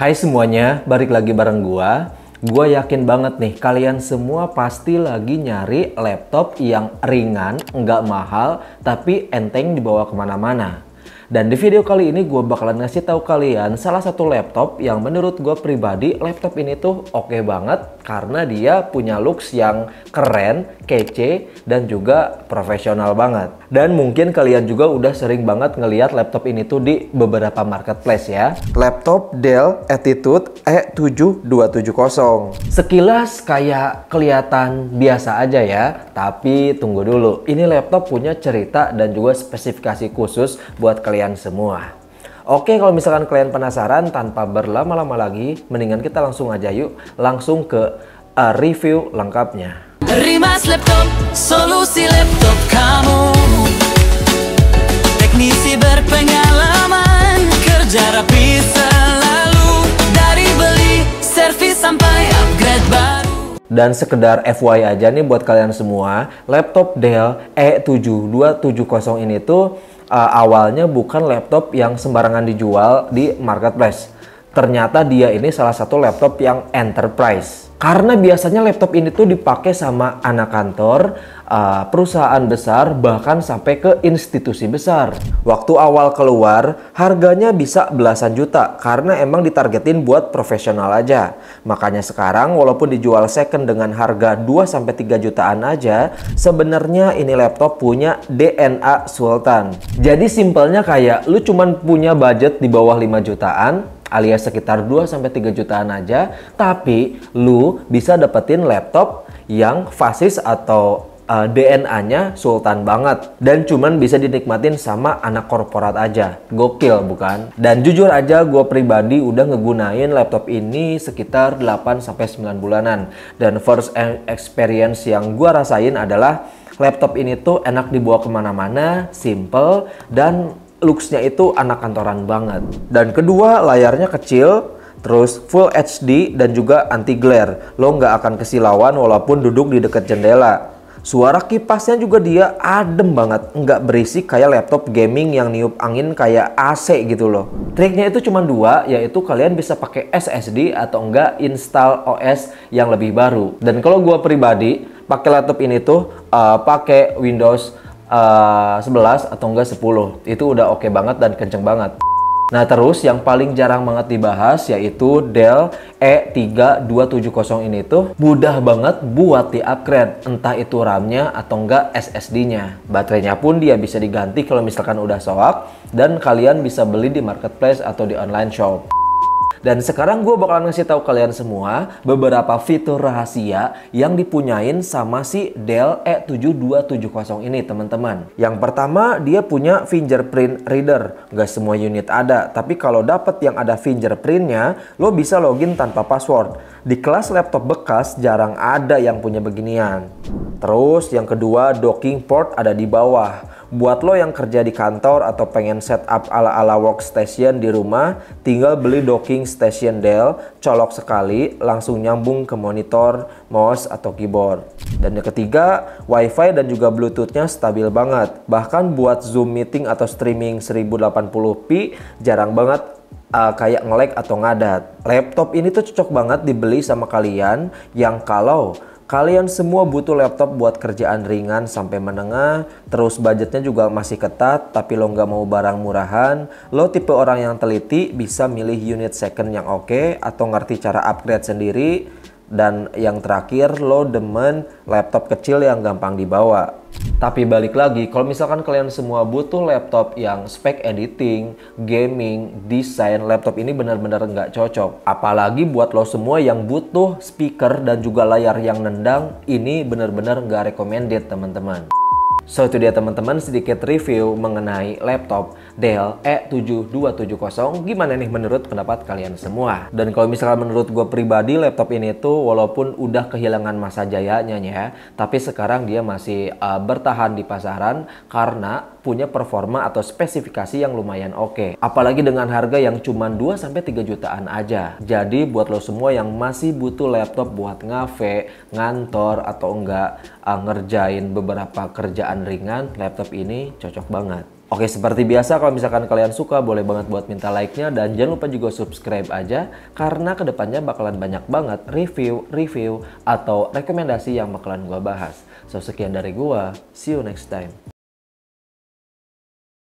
Hai semuanya, balik lagi bareng gua. Gua yakin banget nih, kalian semua pasti lagi nyari laptop yang ringan, nggak mahal, tapi enteng dibawa kemana-mana. Dan di video kali ini gue bakalan ngasih tahu kalian salah satu laptop yang menurut gue pribadi laptop ini tuh oke banget karena dia punya looks yang keren, kece, dan juga profesional banget. Dan mungkin kalian juga udah sering banget ngeliat laptop ini tuh di beberapa marketplace ya. Laptop Dell Attitude E7270. Sekilas kayak kelihatan biasa aja ya, tapi tunggu dulu. Ini laptop punya cerita dan juga spesifikasi khusus buat kalian semua. Oke, kalau misalkan kalian penasaran, tanpa berlama-lama lagi, mendingan kita langsung aja yuk, langsung ke review lengkapnya. Rimas Laptop, solusi laptop kamu. Teknisi berpengalaman, kerja rapi selalu. Dari beli, servis sampai upgrade baru. Dan sekedar FYI aja nih buat kalian semua, laptop Dell E7270 ini tuh awalnya bukan laptop yang sembarangan dijual di marketplace. Ternyata dia ini salah satu laptop yang enterprise. Karena biasanya laptop ini tuh dipakai sama anak kantor, perusahaan besar, bahkan sampai ke institusi besar. Waktu awal keluar, harganya bisa belasan juta karena emang ditargetin buat profesional aja. Makanya sekarang walaupun dijual second dengan harga 2-3 jutaan aja, sebenarnya ini laptop punya DNA Sultan. Jadi simpelnya kayak lu cuman punya budget di bawah 5 jutaan, alias sekitar 2-3 jutaan aja, tapi lu bisa dapetin laptop yang fasis atau DNA-nya sultan banget dan cuman bisa dinikmatin sama anak korporat aja. Gokil bukan? Dan jujur aja gue pribadi udah ngegunain laptop ini sekitar 8-9 bulanan, dan first experience yang gue rasain adalah laptop ini tuh enak dibawa kemana-mana, simple, dan looks-nya itu anak kantoran banget. Dan kedua, layarnya kecil, terus full HD dan juga anti glare. Lo nggak akan kesilauan walaupun duduk di dekat jendela. Suara kipasnya juga dia adem banget, nggak berisik kayak laptop gaming yang niup angin kayak AC gitu loh. Triknya itu cuma dua, yaitu kalian bisa pakai SSD atau enggak install OS yang lebih baru. Dan kalau gua pribadi pakai laptop ini tuh pakai Windows 11 atau enggak 10, itu udah oke banget dan kenceng banget. Nah terus yang paling jarang banget dibahas yaitu Dell E3270 ini tuh mudah banget buat di-upgrade, entah itu RAM-nya atau enggak SSD-nya. Baterainya pun dia bisa diganti kalau misalkan udah soak, dan kalian bisa beli di marketplace atau di online shop. Dan sekarang gue bakalan ngasih tahu kalian semua beberapa fitur rahasia yang dipunyain sama si Dell E7270 ini teman-teman. Yang pertama, dia punya fingerprint reader. Gak semua unit ada, tapi kalau dapet yang ada fingerprintnya, lo bisa login tanpa password. Di kelas laptop bekas jarang ada yang punya beginian. Terus yang kedua, docking port ada di bawah. Buat lo yang kerja di kantor atau pengen setup ala-ala workstation di rumah, tinggal beli docking station Dell, colok sekali, langsung nyambung ke monitor, mouse, atau keyboard. Dan yang ketiga, wifi dan juga bluetoothnya stabil banget. Bahkan buat zoom meeting atau streaming 1080p jarang banget kayak nge-lag atau ngadat. Laptop ini tuh cocok banget dibeli sama kalian yang kalau kalian semua butuh laptop buat kerjaan ringan sampai menengah, terus budgetnya juga masih ketat, tapi lo nggak mau barang murahan, lo tipe orang yang teliti, bisa milih unit second yang oke, atau ngerti cara upgrade sendiri, dan yang terakhir lo demen laptop kecil yang gampang dibawa. Tapi balik lagi, kalau misalkan kalian semua butuh laptop yang spek editing, gaming, desain, laptop ini benar-benar nggak cocok. Apalagi buat lo semua yang butuh speaker dan juga layar yang nendang, ini benar-benar nggak recommended teman-teman. So itu dia teman-teman, sedikit review mengenai laptop Dell E7270. Gimana nih menurut pendapat kalian semua? Dan kalau misalkan menurut gue pribadi, laptop ini tuh walaupun udah kehilangan masa jayanya ya, tapi sekarang dia masih bertahan di pasaran karena punya performa atau spesifikasi yang lumayan oke. Apalagi dengan harga yang cuma 2-3 jutaan aja. Jadi buat lo semua yang masih butuh laptop buat ngafe, ngantor, atau enggak ngerjain beberapa kerjaan ringan, laptop ini cocok banget. Oke, seperti biasa kalau misalkan kalian suka boleh banget buat minta like-nya dan jangan lupa juga subscribe aja karena kedepannya bakalan banyak banget review atau rekomendasi yang bakalan gua bahas. So, sekian dari gua. See you next time.